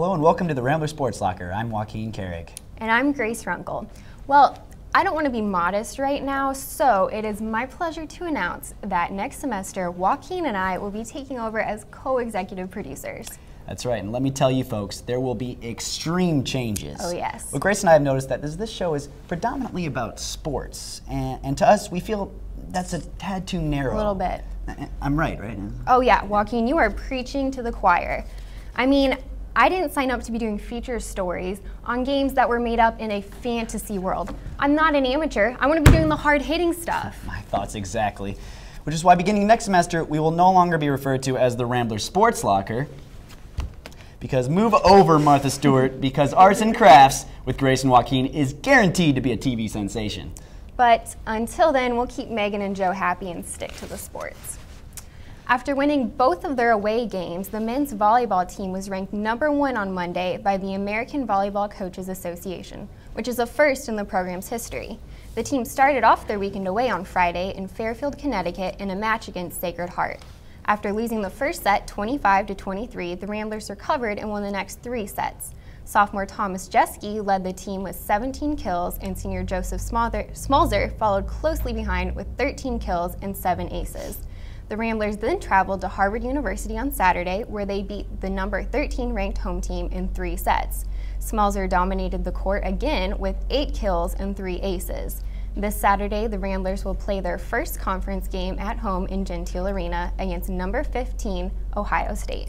Hello and welcome to the Rambler Sports Locker. I'm Joaquin Carrig. And I'm Grace Runkel. Well, I don't want to be modest right now, so it is my pleasure to announce that next semester, Joaquin and I will be taking over as co-executive producers. That's right, and let me tell you folks, there will be extreme changes. Oh yes. Well, Grace and I have noticed that this show is predominantly about sports, and to us, we feel that's a tad too narrow. A little bit. I'm right? Oh yeah, Joaquin, you are preaching to the choir. I mean, I didn't sign up to be doing feature stories on games that were made up in a fantasy world. I'm not an amateur. I want to be doing the hard-hitting stuff. My thoughts exactly. Which is why beginning next semester, we will no longer be referred to as the Rambler Sports Locker. Because move over, Martha Stewart, because Arts and Crafts with Grace and Joaquin is guaranteed to be a TV sensation. But until then, we'll keep Megan and Joe happy and stick to the sports. After winning both of their away games, the men's volleyball team was ranked #1 on Monday by the American Volleyball Coaches Association, which is a first in the program's history. The team started off their weekend away on Friday in Fairfield, Connecticut in a match against Sacred Heart. After losing the first set 25-23, the Ramblers recovered and won the next 3 sets. Sophomore Thomas Jeske led the team with 17 kills, and senior Joseph Smalzer followed closely behind with 13 kills and 7 aces. The Ramblers then traveled to Harvard University on Saturday, where they beat the number 13 ranked home team in 3 sets. Smalzer dominated the court again with 8 kills and 3 aces. This Saturday, the Ramblers will play their first conference game at home in Gentile Arena against number 15, Ohio State.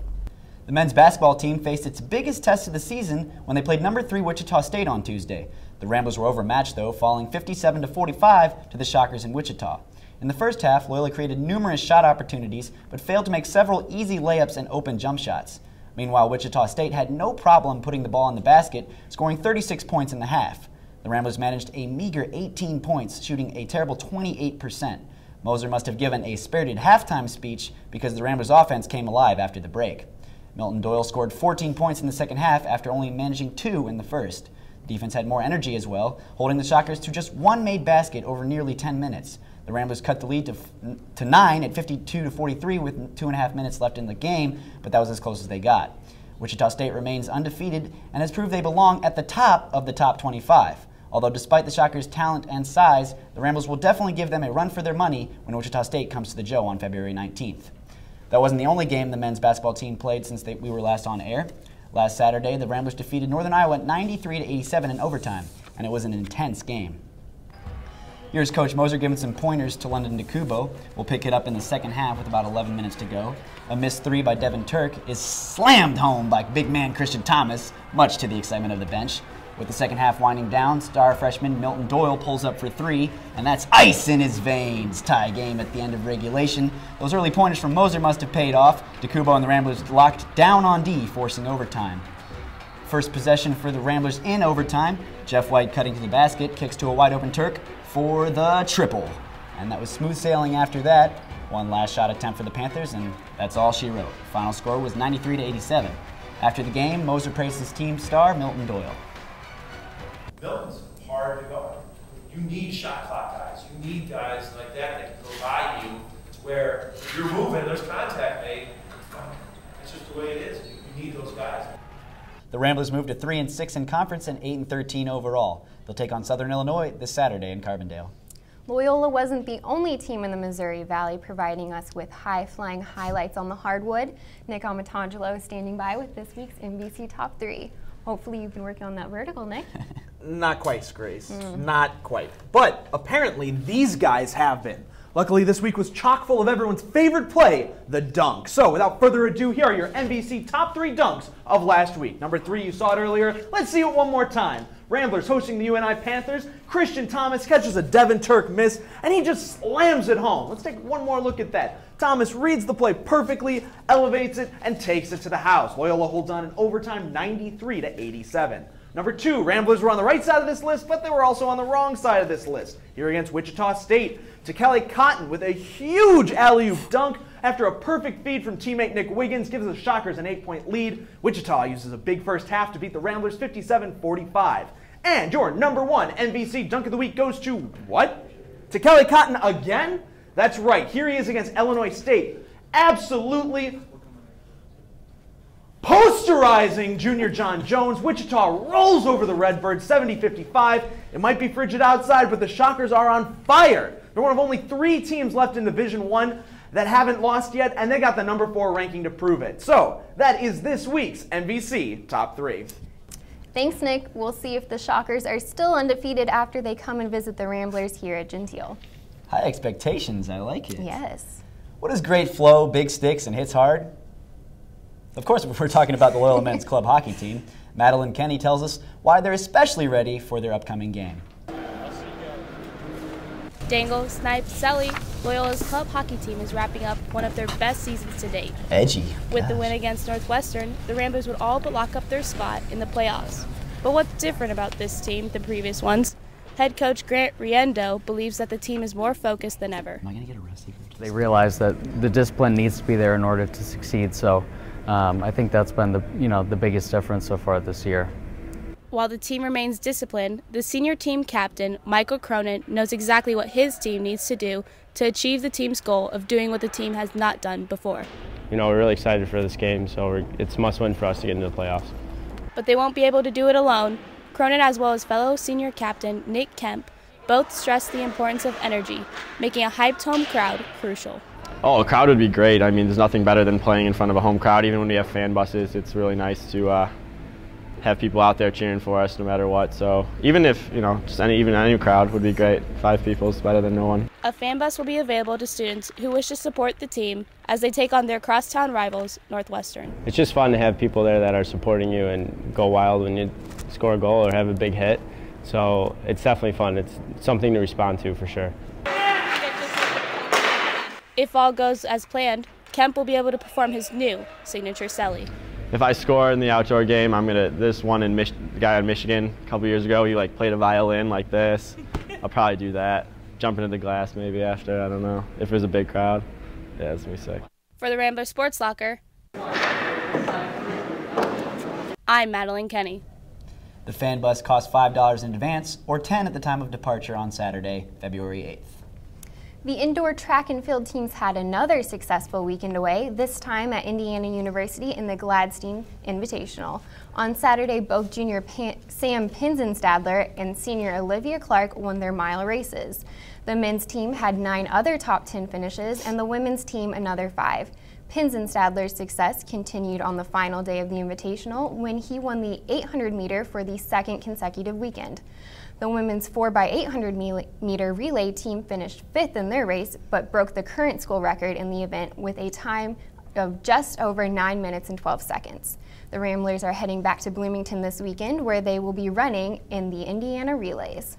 The men's basketball team faced its biggest test of the season when they played number 3 Wichita State on Tuesday. The Ramblers were overmatched, though, falling 57-45 to the Shockers in Wichita. In the first half, Loyola created numerous shot opportunities, but failed to make several easy layups and open jump shots. Meanwhile, Wichita State had no problem putting the ball in the basket, scoring 36 points in the half. The Ramblers managed a meager 18 points, shooting a terrible 28%. Moser must have given a spirited halftime speech because the Ramblers' offense came alive after the break. Milton Doyle scored 14 points in the second half after only managing 2 in the first. The defense had more energy as well, holding the Shockers to just 1 made basket over nearly 10 minutes. The Ramblers cut the lead to 9 at 52-43 with 2.5 minutes left in the game, but that was as close as they got. Wichita State remains undefeated and has proved they belong at the top of the top 25. Although despite the Shockers' talent and size, the Ramblers will definitely give them a run for their money when Wichita State comes to the Joe on February 19th. That wasn't the only game the men's basketball team played since we were last on air. Last Saturday, the Ramblers defeated Northern Iowa 93-87 in overtime, and it was an intense game. Here's Coach Moser giving some pointers to London DeCubo. We'll pick it up in the second half with about 11 minutes to go. A missed 3 by Devin Turk is slammed home by big man Christian Thomas, much to the excitement of the bench. With the second half winding down, star freshman Milton Doyle pulls up for 3, and that's ice in his veins. Tie game at the end of regulation. Those early pointers from Moser must have paid off. DeCubo and the Ramblers locked down on D, forcing overtime. First possession for the Ramblers in overtime. Jeff White cutting to the basket, kicks to a wide open Turk for the triple. And that was smooth sailing after that. One last shot attempt for the Panthers, and that's all she wrote. Final score was 93-87. After the game, Moser praised his team star, Milton Doyle. Milton's hard to guard. You need shot clock guys. You need guys like that can go by you where if you're moving, there's contact made. It's just the way it is. You need those guys. The Ramblers moved to 3-6 in conference and 8-13 overall. They'll take on Southern Illinois this Saturday in Carbondale. Loyola wasn't the only team in the Missouri Valley providing us with high-flying highlights on the hardwood. Nick Amatangelo is standing by with this week's NBC Top 3. Hopefully you've been working on that vertical, Nick. Not quite, Grace. Not quite. But apparently these guys have been. Luckily, this week was chock full of everyone's favorite play, the dunk. So without further ado, here are your NBC Top 3 dunks of last week. Number 3, you saw it earlier. Let's see it one more time. Ramblers hosting the UNI Panthers. Christian Thomas catches a Devin Turk miss, and he just slams it home. Let's take one more look at that. Thomas reads the play perfectly, elevates it, and takes it to the house. Loyola holds on in overtime 93-87. Number 2, Ramblers were on the right side of this list, but they were also on the wrong side of this list. Here against Wichita State, Coale Cotton with a huge alley-oop dunk after a perfect feed from teammate Nick Wiggins gives the Shockers an 8-point lead. Wichita uses a big first half to beat the Ramblers 57-45. And your number 1 NBC Dunk of the Week goes to what? Coale Cotton again? That's right. Here he is against Illinois State. Absolutely Posterizing Junior John Jones, Wichita rolls over the Redbirds 70-55. It might be frigid outside, but the Shockers are on fire. They're one of only 3 teams left in Division I that haven't lost yet, and they got the number 4 ranking to prove it. So that is this week's MVC Top 3. Thanks, Nick. We'll see if the Shockers are still undefeated after they come and visit the Ramblers here at Gentile. High expectations, I like it. Yes. What is great flow, big sticks, and hits hard? Of course, we're talking about the Loyola men's club hockey team. Madeline Kenny tells us why they're especially ready for their upcoming game. Dangle, Snipe, Selly, Loyola's club hockey team is wrapping up one of their best seasons to date. Edgy. With the win against Northwestern, the Ramblers would all but lock up their spot in the playoffs. But what's different about this team than previous ones? Head coach Grant Riendeau believes that the team is more focused than ever. Am I going to get arrested? They realize that the discipline needs to be there in order to succeed. So I think that's been the biggest difference so far this year. While the team remains disciplined, the senior team captain, Michael Cronin, knows exactly what his team needs to do to achieve the team's goal of doing what the team has not done before. We're really excited for this game, so it's a must-win for us to get into the playoffs. But they won't be able to do it alone. Cronin, as well as fellow senior captain Nick Kemp, both stress the importance of energy, making a hyped home crowd crucial. Oh, a crowd would be great. I mean, there's nothing better than playing in front of a home crowd. Even when we have fan buses, it's really nice to have people out there cheering for us no matter what. So even if, just any crowd would be great. 5 people is better than no one. A fan bus will be available to students who wish to support the team as they take on their crosstown rivals, Northwestern. It's just fun to have people there that are supporting you and go wild when you score a goal or have a big hit. So it's definitely fun. It's something to respond to for sure. If all goes as planned, Kemp will be able to perform his new signature Selly. If I score in the outdoor game, this one the guy in Michigan a couple years ago, he played a violin like this. I'll probably do that. Jump into the glass maybe after, I don't know. If there's a big crowd, yeah, it's gonna be sick. For the Rambler Sports Locker, I'm Madeline Kenny. The fan bus costs $5 in advance or $10 at the time of departure on Saturday, February 8th. The indoor track and field teams had another successful weekend away, this time at Indiana University in the Gladstein Invitational. On Saturday, both junior Sam Pinzenstadler and senior Olivia Clark won their mile races. The men's team had 9 other top 10 finishes and the women's team another 5. Pinzenstadler's success continued on the final day of the Invitational when he won the 800 meter for the 2nd consecutive weekend. The women's 4x800 meter relay team finished 5th in their race, but broke the current school record in the event with a time of just over 9 minutes and 12 seconds. The Ramblers are heading back to Bloomington this weekend, where they will be running in the Indiana Relays.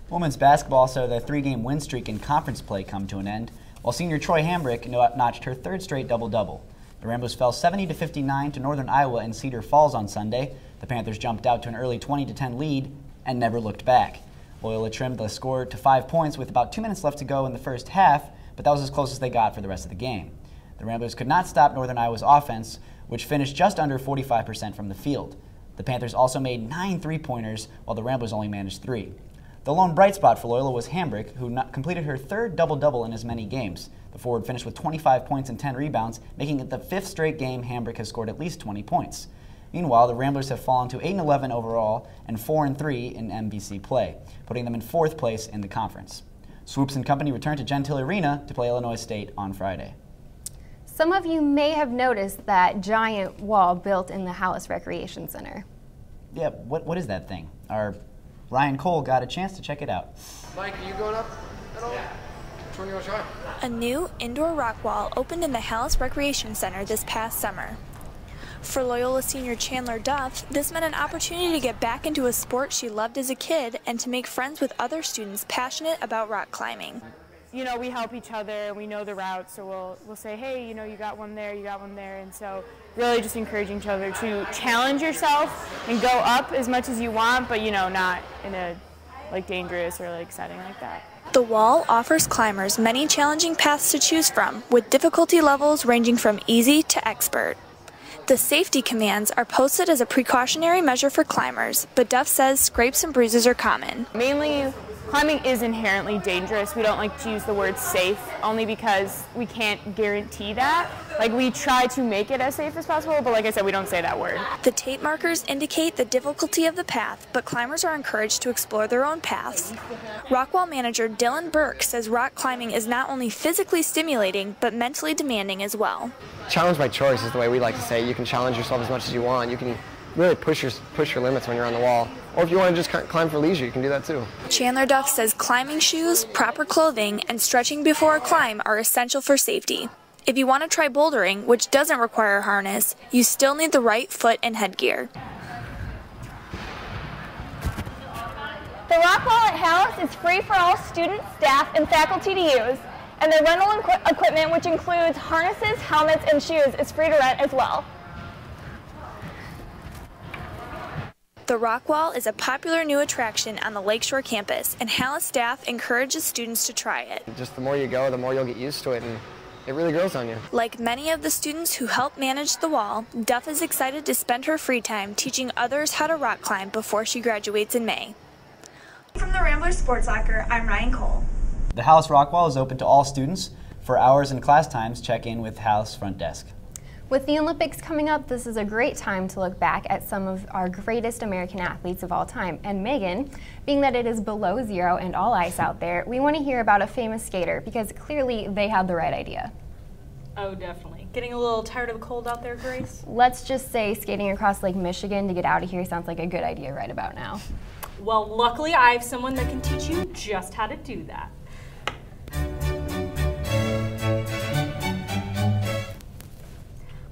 Women's basketball saw their 3-game win streak in conference play come to an end, while senior Troy Hambrick notched her 3rd straight double-double. The Ramblers fell 70-59 to Northern Iowa in Cedar Falls on Sunday. The Panthers jumped out to an early 20-10 lead and never looked back. Loyola trimmed the score to 5 points with about 2 minutes left to go in the first half, but that was as close as they got for the rest of the game. The Ramblers could not stop Northern Iowa's offense, which finished just under 45% from the field. The Panthers also made 9 3-pointers, while the Ramblers only managed 3. The lone bright spot for Loyola was Hambrick, who completed her 3rd double-double in as many games. The forward finished with 25 points and 10 rebounds, making it the 5th straight game Hambrick has scored at least 20 points. Meanwhile, the Ramblers have fallen to 8-11 overall and 4-3 in MVC play, putting them in 4th place in the conference. Swoops and company return to Gentile Arena to play Illinois State on Friday. Some of you may have noticed that giant wall built in the Hallis Recreation Center. Yeah, what is that thing? Our Ryan Coale got a chance to check it out. Mike, are you going up at all? Yeah. Which one do you want to try? A new indoor rock wall opened in the Hallis Recreation Center this past summer. For Loyola senior Chandler Duff, this meant an opportunity to get back into a sport she loved as a kid and to make friends with other students passionate about rock climbing. We help each other and we know the route, so we'll say, hey, you got one there, and so really just encouraging each other to challenge yourself and go up as much as you want, but not in a dangerous or setting like that. The wall offers climbers many challenging paths to choose from, with difficulty levels ranging from easy to expert. The safety commands are posted as a precautionary measure for climbers, but Duff says scrapes and bruises are common. Mainly climbing is inherently dangerous. We don't like to use the word safe only because we can't guarantee that. Like, we try to make it as safe as possible, but like I said, we don't say that word. The tape markers indicate the difficulty of the path, but climbers are encouraged to explore their own paths. Rockwall manager Dillon Burke says rock climbing is not only physically stimulating, but mentally demanding as well. Challenge by choice is the way we like to say. You can challenge yourself as much as you want. You can really push your limits when you're on the wall. Or if you want to just climb for leisure, you can do that too. Chandler Duff says climbing shoes, proper clothing, and stretching before a climb are essential for safety. If you want to try bouldering, which doesn't require a harness, you still need the right foot and headgear. The rock wall at House is free for all students, staff, and faculty to use, and the rental equipment, which includes harnesses, helmets, and shoes, is free to rent as well. The rock wall is a popular new attraction on the Lakeshore campus, and Hallis staff encourages students to try it. Just the more you go, the more you'll get used to it, and it really grows on you. Like many of the students who help manage the wall, Duff is excited to spend her free time teaching others how to rock climb before she graduates in May. From the Rambler Sports Locker, I'm Rianne Coale. The Hallis Rock Wall is open to all students. For hours and class times, check in with Hallis Front Desk. With the Olympics coming up, this is a great time to look back at some of our greatest American athletes of all time. And Megan, being that it is below zero and all ice out there, we want to hear about a famous skater because clearly they had the right idea. Oh, definitely. Getting a little tired of the cold out there, Grace? Let's just say skating across Lake Michigan to get out of here sounds like a good idea right about now. Well, luckily I have someone that can teach you just how to do that.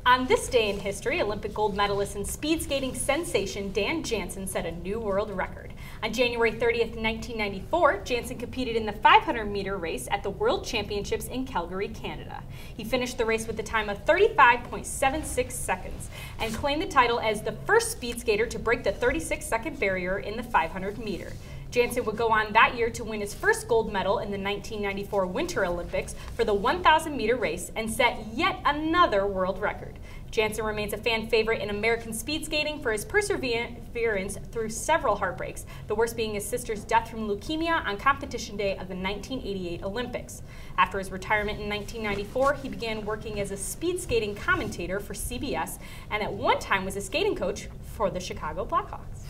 On this day in history, Olympic gold medalist and speed skating sensation Dan Jansen set a new world record. On January 30th, 1994, Jansen competed in the 500-meter race at the World Championships in Calgary, Canada. He finished the race with a time of 35.76 seconds and claimed the title as the first speed skater to break the 36-second barrier in the 500-meter. Jansen would go on that year to win his first gold medal in the 1994 Winter Olympics for the 1,000-meter race and set yet another world record. Jansen remains a fan favorite in American speed skating for his perseverance through several heartbreaks, the worst being his sister's death from leukemia on competition day of the 1988 Olympics. After his retirement in 1994, he began working as a speed skating commentator for CBS and at one time was a skating coach for the Chicago Blackhawks.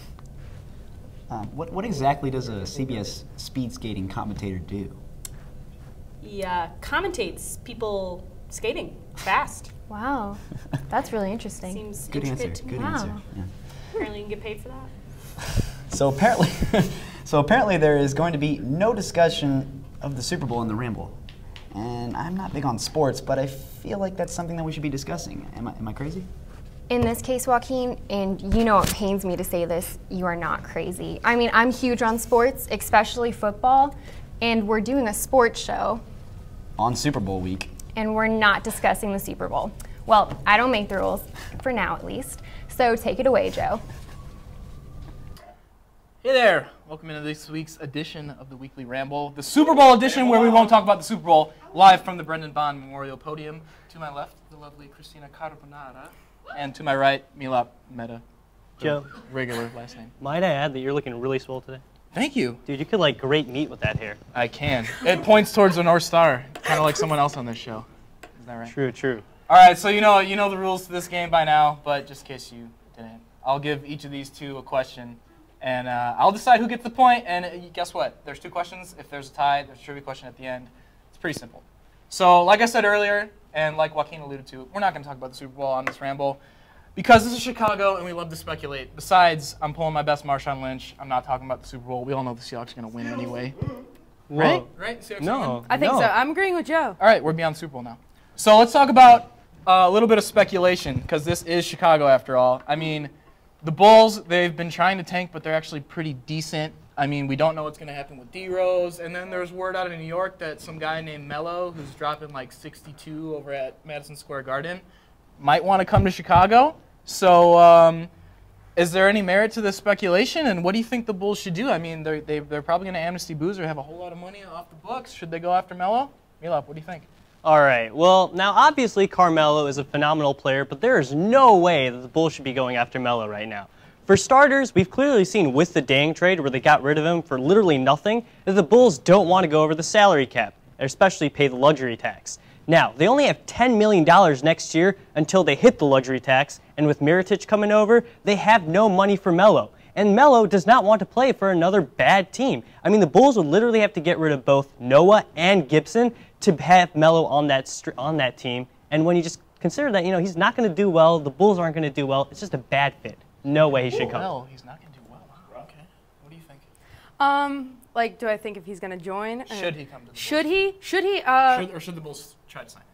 What exactly does a CBS speed skating commentator do? He commentates people skating fast. Wow, that's really interesting. Seems good answer. To Good me. answer. Yeah. Apparently, you can get paid for that. So apparently, there is going to be no discussion of the Super Bowl in the Ramble. And I'm not big on sports, but I feel like that's something that we should be discussing. Am I crazy? In this case, Joaquin, and you know it pains me to say this, you are not crazy. I mean, I'm huge on sports, especially football, and we're doing a sports show. On Super Bowl week. And we're not discussing the Super Bowl. Well, I don't make the rules, for now at least. So take it away, Joe. Hey there. Welcome into this week's edition of the Weekly Ramble, the Super Bowl edition where we won't talk about the Super Bowl, live from the Brendan Bond Memorial Podium. To my left, the lovely Kristina Carbonara. And to my right, Milap Meta. Joe. Regular last name. Might I add that you're looking really swole today? Thank you. Dude, you could like grate meat with that hair. I can. It points towards the North Star, kind of like someone else on this show. Is that right? True, true. All right, so you know the rules to this game by now, but just in case you didn't, I'll give each of these two a question, and I'll decide who gets the point, and guess what? There's two questions. If there's a tie, there's a trivia question at the end. It's pretty simple. So like I said earlier, and like Joaquin alluded to, we're not going to talk about the Super Bowl on this Ramble because this is Chicago and we love to speculate. Besides, I'm pulling my best Marshawn Lynch. I'm not talking about the Super Bowl. We all know the Seahawks are going to win anyway. Right? Right? Seahawks No. I think so. I'm agreeing with Joe. All right, we're beyond Super Bowl now. So let's talk about a little bit of speculation because this is Chicago after all. I mean, the Bulls, they've been trying to tank, but they're actually pretty decent. I mean, we don't know what's going to happen with D-Rose. And then there's word out of New York that some guy named Melo, who's dropping like 62 over at Madison Square Garden, might want to come to Chicago. So is there any merit to this speculation? And what do you think the Bulls should do? I mean, they're probably going to amnesty Boozer, have a whole lot of money off the books. Should they go after Melo? Milap, what do you think? All right. Well, now obviously Carmelo is a phenomenal player, but there is no way that the Bulls should be going after Melo right now. For starters, we've clearly seen with the Dang trade, where they got rid of him for literally nothing, that the Bulls don't want to go over the salary cap, especially pay the luxury tax. Now, they only have $10 million next year until they hit the luxury tax, and with Mirotic coming over, they have no money for Melo. And Melo does not want to play for another bad team. I mean, the Bulls would literally have to get rid of both Noah and Gibson to have Melo on that team. And when you just consider that, he's not going to do well, the Bulls aren't going to do well, it's just a bad fit. No way he should come. Well, he's not going to do well. Okay. What do you think? Like, do I think if he's going to join? Should he come to the Bulls? Should he? Should he? Or should the Bulls try to sign him?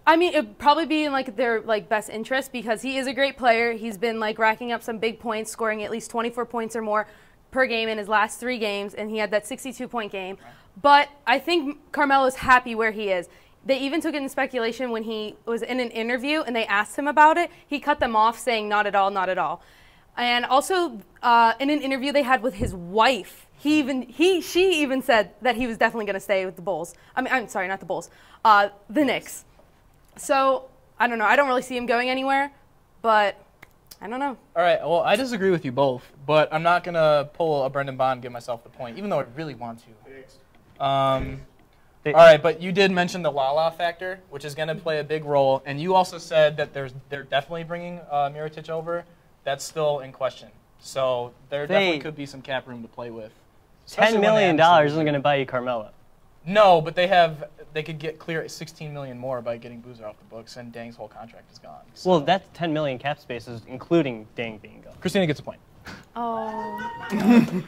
I mean, it'd probably be in their best interest, because he is a great player. He's been racking up some big points, scoring at least 24 points or more per game in his last 3 games, and he had that 62-point game. Right. But I think Carmelo's happy where he is. They even took it in speculation when he was in an interview and they asked him about it. He cut them off saying, not at all, not at all. And also in an interview they had with his wife, she even said that he was definitely going to stay with the Bulls. I'm sorry, not the Bulls, the Knicks. So, I don't know. I don't really see him going anywhere, but I don't know. All right, well, I disagree with you both, but I'm not going to pull a Brendan Bond and give myself the point, even though I really want to. All right, but you did mention the Lala factor, which is going to play a big role, and you also said that they're definitely bringing Mirotic over. That's still in question. So there definitely could be some cap room to play with. $10 million isn't going to buy you Carmelo. No, but they could get clear $16 million more by getting Boozer off the books, and Dang's whole contract is gone. So. Well, that's 10 million cap spaces, including Dang being gone. Kristina gets a point. Oh.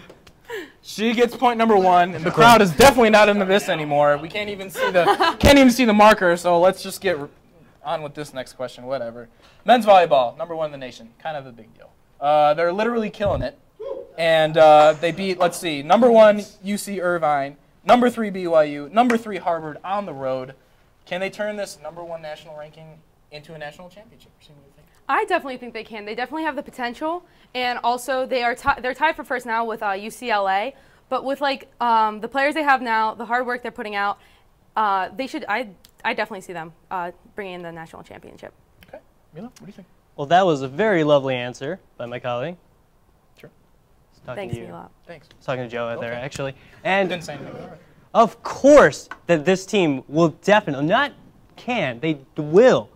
She gets point number 1, and the crowd is definitely not into this anymore. We can't even see the marker, so let's just get on with this next question. Whatever. Men's volleyball, number 1 in the nation, kind of a big deal. They're literally killing it, and they beat, let's see, number 1 UC Irvine. Number 3 BYU, number 3 Harvard on the road. Can they turn this number 1 national ranking into a national championship? What do you think? I definitely think they can. They definitely have the potential, and also they're tied for first now with UCLA. But with the players they have now, the hard work they're putting out, they should. I definitely see them bringing in the national championship. Okay, Mila, what do you think? Well, that was a very lovely answer by my colleague. Thanks, Mila. Thanks. I was talking to Joe out there, actually. And didn't say anything. Of course that this team will definitely, they will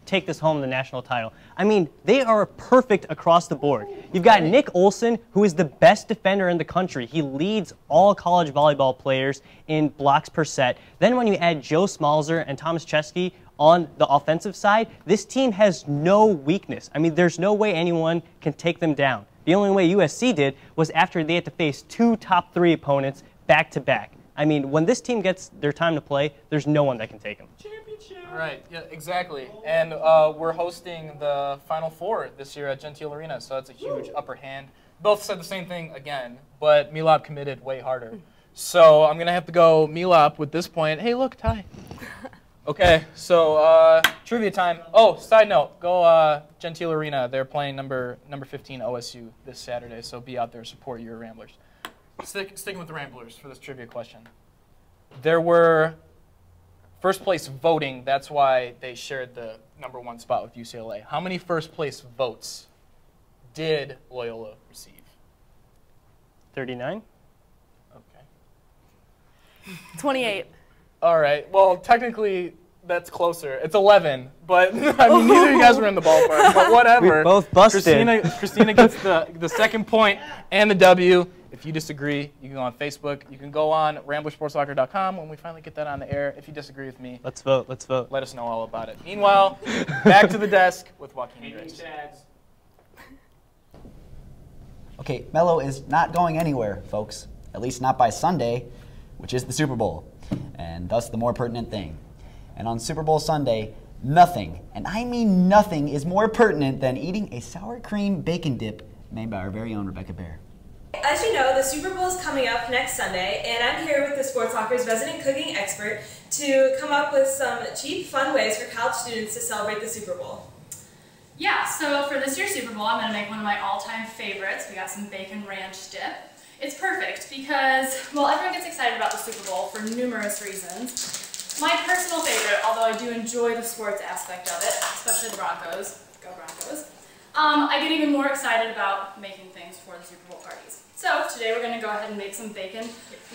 take this home the national title. I mean, they are perfect across the board. You've got Nick Olson, who is the best defender in the country. He leads all college volleyball players in blocks per set. Then when you add Joe Smalzer and Thomas Chesky on the offensive side, this team has no weakness. I mean, there's no way anyone can take them down. The only way USC did was after they had to face 2 top 3 opponents back-to-back. I mean, when this team gets their time to play, there's no one that can take them. Championship. Right, yeah, exactly. And we're hosting the Final Four this year at Gentile Arena, so that's a huge upper hand. Both said the same thing again, but Milop committed way harder. So I'm going to have to go Milop with this point. Hey, look, tie. Okay, so trivia time. Oh, side note, go Gentile Arena. They're playing number 15 OSU this Saturday, so be out there, support your Ramblers. Sticking with the Ramblers for this trivia question. There were first place voting. That's why they shared the number 1 spot with UCLA. How many first place votes did Loyola receive? 39. Okay. 28. All right. Well, technically, that's closer. It's 11, but I mean, neither of you guys were in the ballpark. But whatever. We both busted. Kristina gets the second point and the W. If you disagree, you can go on Facebook. You can go on RamblerSportsLocker.com when we finally get that on the air. If you disagree with me, let's vote. Let's vote. Let us know all about it. Meanwhile, back to the desk with Joaquin and Grace. Okay, Melo is not going anywhere, folks. At least not by Sunday, which is the Super Bowl, and thus the more pertinent thing. And on Super Bowl Sunday, nothing, and I mean nothing, is more pertinent than eating a sour cream bacon dip made by our very own Rebekah Baer. As you know, the Super Bowl is coming up next Sunday, and I'm here with the Sports Locker's resident cooking expert to come up with some cheap, fun ways for college students to celebrate the Super Bowl. Yeah, so for this year's Super Bowl, I'm going to make one of my all-time favorites. We got some bacon ranch dip. It's perfect because, well, everyone gets excited about the Super Bowl for numerous reasons. My personal favorite, although I do enjoy the sports aspect of it, especially the Broncos, go Broncos, I get even more excited about making things for the Super Bowl parties. So today we're going to go ahead and make some bacon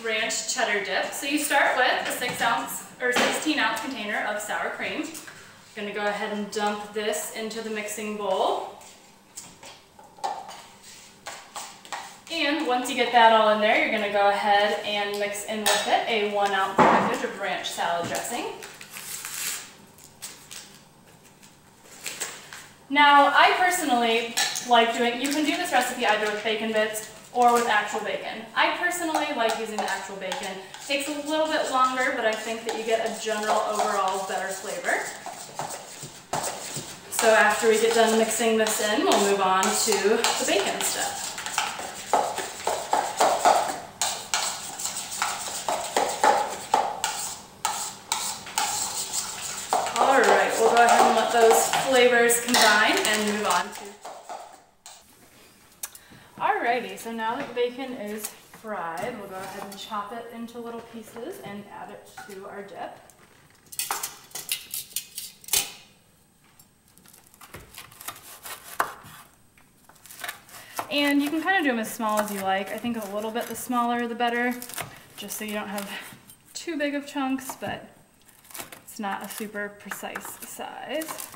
ranch cheddar dip. So you start with a 6-ounce or 16-ounce container of sour cream. You're going to go ahead and dump this into the mixing bowl. And once you get that all in there, you're going to go ahead and mix in with it a 1-ounce package of ranch salad dressing. Now, I personally like doing, you can do this recipe either with bacon bits or with actual bacon. I personally like using the actual bacon. It takes a little bit longer, but I think that you get a general overall better flavor. So after we get done mixing this in, we'll move on to the bacon step. We'll go ahead and let those flavors combine and move on to. Alrighty, so now that the bacon is fried, we'll go ahead and chop it into little pieces and add it to our dip. And you can kind of do them as small as you like. I think a little bit the smaller the better, just so you don't have too big of chunks, but it's not a super precise size.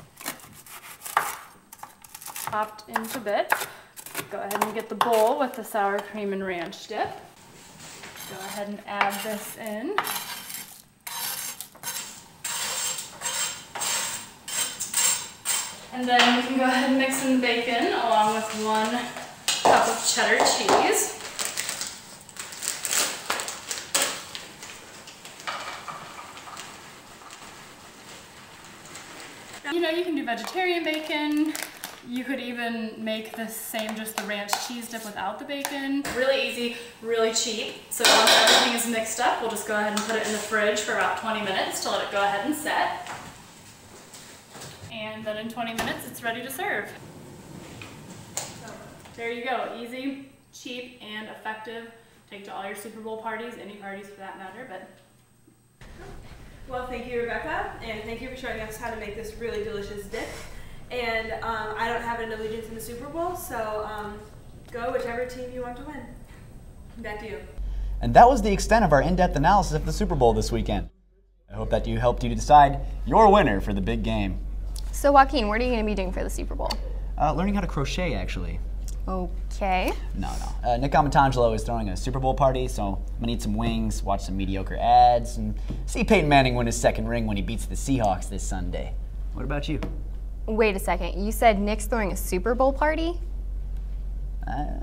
Chopped into bits. Go ahead and get the bowl with the sour cream and ranch dip. Go ahead and add this in. And then we can go ahead and mix in the bacon along with 1 cup of cheddar cheese. You know, you can do vegetarian bacon. You could even make the same, just the ranch cheese dip without the bacon. Really easy, really cheap. So once everything is mixed up, we'll just go ahead and put it in the fridge for about 20 minutes to let it go ahead and set. And then in 20 minutes, it's ready to serve. So there you go, easy, cheap, and effective. Take to all your Super Bowl parties, any parties for that matter, but. Well, thank you, Rebekah, and thank you for showing us how to make this really delicious dip. And I don't have an allegiance in the Super Bowl, so go whichever team you want to win. Back to you. And that was the extent of our in-depth analysis of the Super Bowl this weekend. I hope that helped you decide your winner for the big game. So Joaquin, what are you going to be doing for the Super Bowl? Learning how to crochet, actually. Okay. No. Nick Amatangelo is throwing a Super Bowl party, so I'm going to eat some wings, watch some mediocre ads, and see Peyton Manning win his 2nd ring when he beats the Seahawks this Sunday. What about you? Wait a second. You said Nick's throwing a Super Bowl party?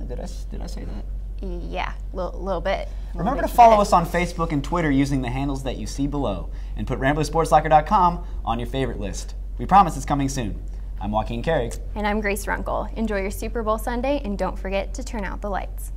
Did I say that? Yeah, a little bit. Remember to follow us on Facebook and Twitter using the handles that you see below, and put RamblerSportsLocker.com on your favorite list. We promise it's coming soon. I'm Joaquin Carrig. And I'm Grace Runkel. Enjoy your Super Bowl Sunday, and don't forget to turn out the lights.